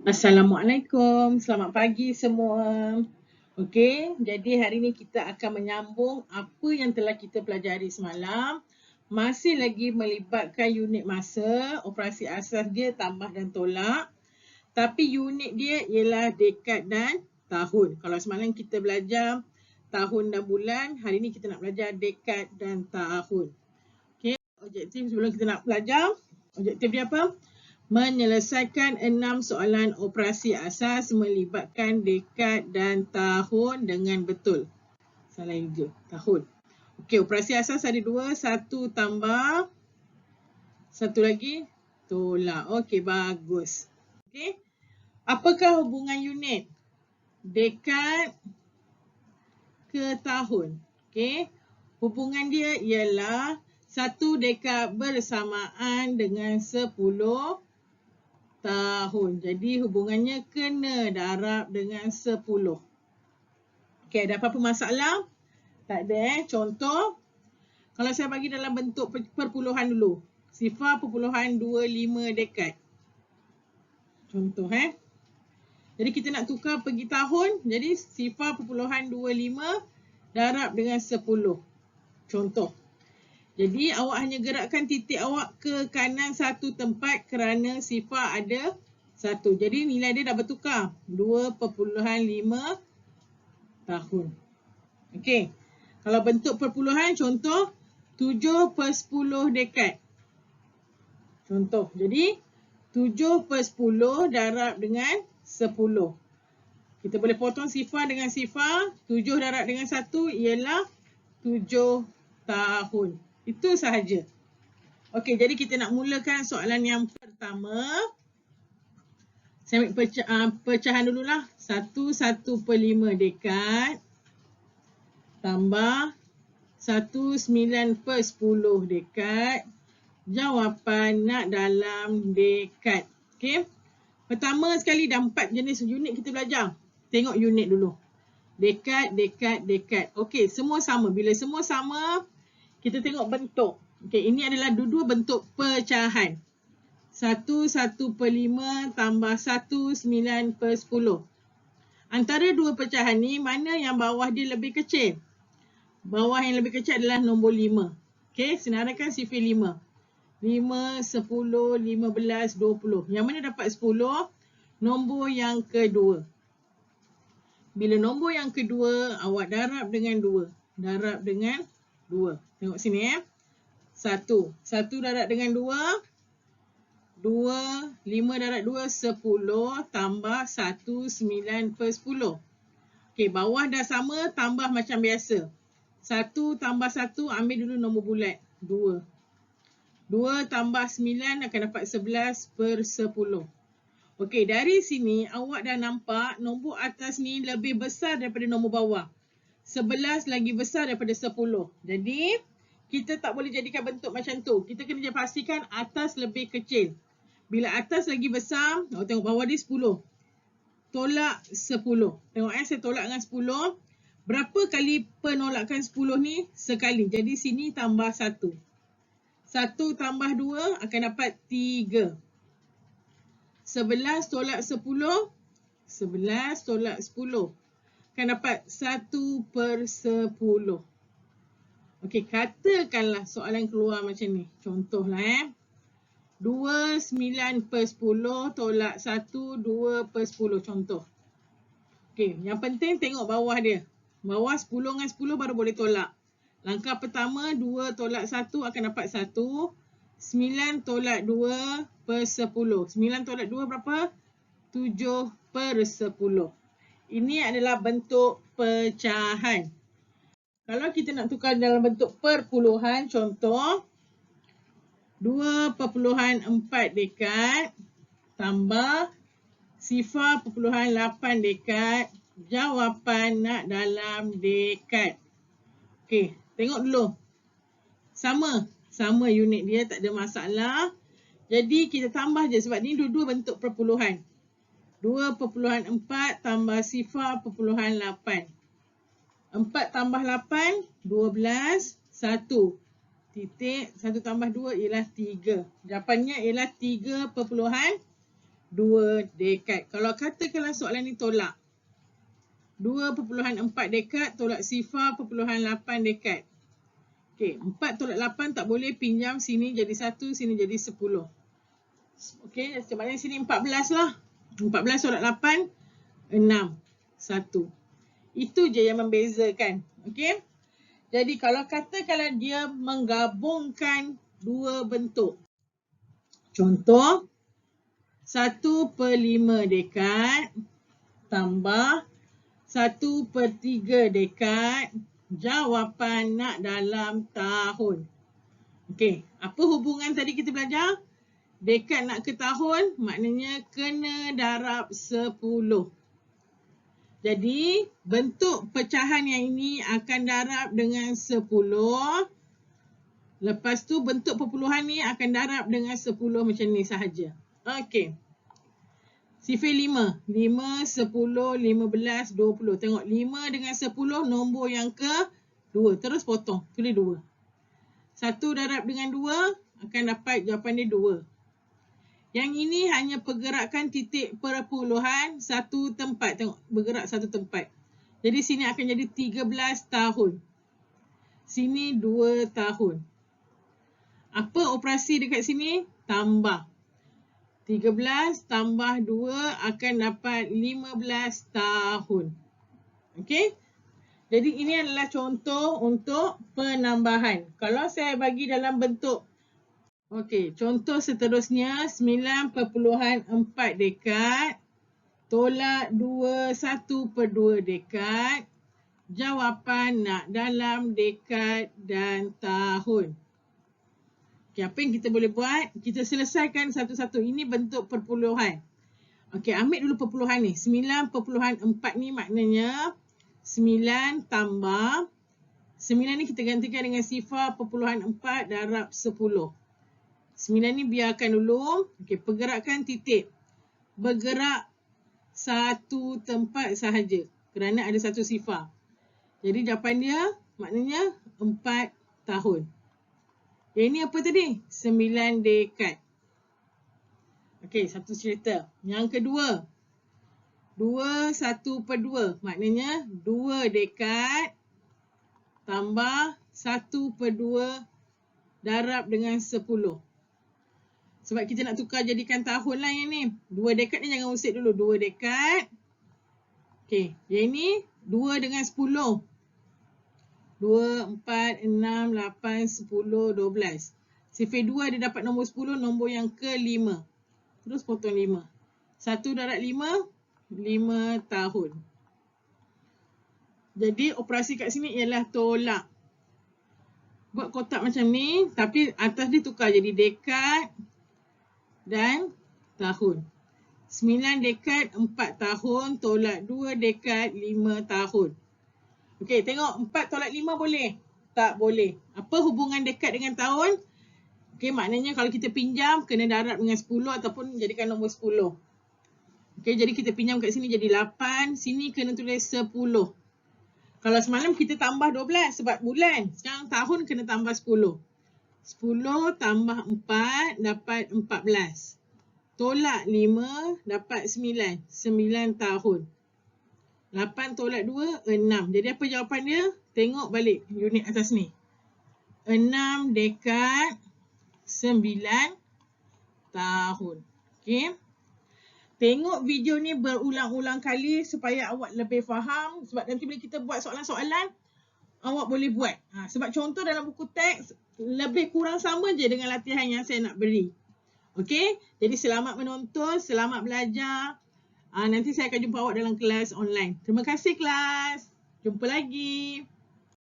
Assalamualaikum, selamat pagi semua. Okey, jadi hari ini kita akan menyambung apa yang telah kita pelajari semalam. Masih lagi melibatkan unit masa, operasi asas dia tambah dan tolak. Tapi unit dia ialah dekad dan tahun. Kalau semalam kita belajar tahun dan bulan, hari ini kita nak belajar dekad dan tahun. Okey, objektif sebelum kita nak belajar, objektif dia apa? Menyelesaikan 6 soalan operasi asas melibatkan dekad dan tahun dengan betul. Salah hijau, tahun. Okey, operasi asas ada dua. Satu tambah, satu lagi tolak. Okey, bagus. Okey, apakah hubungan unit dekad ke tahun? Okey, hubungan dia ialah satu dekad bersamaan dengan 10 tahun. Jadi hubungannya kena darab dengan 10. Okey, ada apa-apa masalah? Tak ada Contoh, kalau saya bagi dalam bentuk perpuluhan dulu. 0.25 dekad. Contoh Jadi kita nak tukar pergi tahun. Jadi 0.25 darab dengan 10. Contoh. Jadi awak hanya gerakkan titik awak ke kanan satu tempat kerana sifar ada 1. Jadi nilai dia dah bertukar. 2.5 tahun. Okey. Kalau bentuk perpuluhan, contoh 7/10 dekad. Contoh. Jadi 7/10 darab dengan 10. Kita boleh potong sifar dengan sifar. 7 darab dengan 1 ialah 7 tahun. Itu sahaja. Okey, jadi kita nak mulakan soalan yang pertama. Saya ambil pecahan dululah. 1/5 dekad tambah 1/9/10 dekad. Jawapan nak dalam dekad. Okey. Pertama sekali dah 4 jenis unit kita belajar. Tengok unit dulu. Dekad, dekad, dekad. Okey, semua sama. Bila semua sama, kita tengok bentuk. Okey, ini adalah dua-dua bentuk pecahan. 1/5 tambah 1/9/10. Antara dua pecahan ni, mana yang bawah dia lebih kecil? Bawah yang lebih kecil adalah nombor 5. Okey, senaraikan sifir 5. 5, 10, 15, 20. Yang mana dapat 10? Nombor yang kedua. Bila nombor yang kedua, awak darab dengan 2. Darab dengan 2. Tengok sini 1. 1 darab dengan 2. 2. 5 darab 2, 10. Tambah 1/9/10. Okey, bawah dah sama, tambah macam biasa. 1 tambah 1, ambil dulu nombor bulat. 2. 2 tambah 9 akan dapat 11/10. Okey, dari sini awak dah nampak nombor atas ni lebih besar daripada nombor bawah. 11 lagi besar daripada 10. Jadi, kita tak boleh jadikan bentuk macam tu. Kita kena pastikan atas lebih kecil. Bila atas lagi besar, awak tengok bawah dia 10. Tolak 10. Tengok saya tolak dengan 10. Berapa kali penolakan 10 ni? Sekali. Jadi sini tambah 1. 1 tambah 2 akan dapat 3. 11 tolak 10. 11 tolak 10. Akan dapat 1/10. Okey, katakanlah soalan keluar macam ni. Contohlah 2/9/10 tolak 1, 2/10. Contoh. Okey, yang penting tengok bawah dia. Bawah 10 dengan 10 baru boleh tolak. Langkah pertama, 2 tolak 1 akan dapat 1. 9 tolak 2/10. 9 tolak 2 berapa? 7/10. Ini adalah bentuk pecahan. Kalau kita nak tukar dalam bentuk perpuluhan, contoh 2/4 dekad tambah 0.8 dekad. Jawapan nak dalam dekad. Okey, tengok dulu. Sama unit dia, tak ada masalah. Jadi kita tambah je sebab ni dua-dua bentuk perpuluhan. 2/4 tambah 0.8. 4 tambah 8, 12. 1 titik, 1 tambah 2 ialah 3. Jawapannya ialah 3/2. 2 dekad. Kalau katakanlah soalan ni tolak 2.4 dekad tolak 0.8 dekad. Okey, 4 tolak 8 tak boleh, pinjam sini jadi 1, sini jadi 10. Okey, sebenarnya sini 14 lah. 14 tolak 8, 6, 1. Itu je yang membezakan. Okey. Jadi kalau katakanlah dia menggabungkan dua bentuk. Contoh, 1/5 dekad tambah 1/3 dekad. Jawapan nak dalam tahun. Okey, apa hubungan tadi kita belajar? Dekad nak ke tahun, maknanya kena darab 10. Jadi, bentuk pecahan yang ini akan darab dengan 10. Lepas tu, bentuk perpuluhan ni akan darab dengan 10 macam ni sahaja. Okey. Sifir 5. 5, 10, 15, 20. Tengok 5 dengan 10 nombor yang ke 2. Terus potong. Tulis 2. 1 darab dengan 2 akan dapat jawapan dia 2. Yang ini hanya pergerakan titik perpuluhan satu tempat. Tengok bergerak satu tempat. Jadi sini akan jadi 13 tahun. Sini 2 tahun. Apa operasi dekat sini? Tambah. 13 tambah 2 akan dapat 15 tahun. Okey? Jadi ini adalah contoh untuk penambahan. Kalau saya bagi dalam bentuk, okey, contoh seterusnya 9.4 dekad tolak 1/2 dekad. Jawapan nak dalam dekad dan tahun. Okay, apa yang kita boleh buat? Kita selesaikan satu-satu. Ini bentuk perpuluhan. Okey, ambil dulu perpuluhan ni. 9.4 ni maknanya 9 tambah 9 ni kita gantikan dengan 0.4 darab 10. 9 ni biarkan dulu. Okey, pergerakan titik. Bergerak satu tempat sahaja. Kerana ada satu sifar. Jadi jawapan dia maknanya 4 tahun. Yang ini apa tadi? 9 dekad. Okey, satu cerita. Yang kedua. 2 1/2. Maknanya 2 dekad tambah 1/2 darab dengan 10. Sebab kita nak tukar jadikan tahun lah yang ni. 2 dekad ni jangan usik dulu. 2 dekad. Okey, yang ni 2 dengan 10. 2, 4, 6, 8, 10, 12. Sifir 2 dia dapat nombor 10, nombor yang ke-5. Terus potong 5. 1 darab 5, 5 tahun. Jadi operasi kat sini ialah tolak. Buat kotak macam ni, tapi atas dia tukar jadi dekad dan tahun. 9 dekad 4 tahun tolak 2 dekad 5 tahun. Okey, tengok 4 tolak 5 boleh? Tak boleh. Apa hubungan dekad dengan tahun? Okey, maknanya kalau kita pinjam, kena darab dengan 10 ataupun jadikan nombor 10. Okey, jadi kita pinjam kat sini jadi 8. Sini kena tulis 10. Kalau semalam kita tambah 12 sebab bulan. Sekarang tahun kena tambah 10. 10 tambah 4 dapat 14. Tolak 5 dapat 9. 9 tahun. 8 tolak 2, 6. Jadi apa jawapan dia? Tengok balik unit atas ni. 6 dekad 9 tahun. Okey. Tengok video ni berulang-ulang kali supaya awak lebih faham. Sebab nanti bila kita buat soalan-soalan, awak boleh buat. Sebab contoh dalam buku teks lebih kurang sama je dengan latihan yang saya nak beri. Okey. Jadi selamat menonton, selamat belajar. Nanti saya akan jumpa awak dalam kelas online. Terima kasih kelas. Jumpa lagi.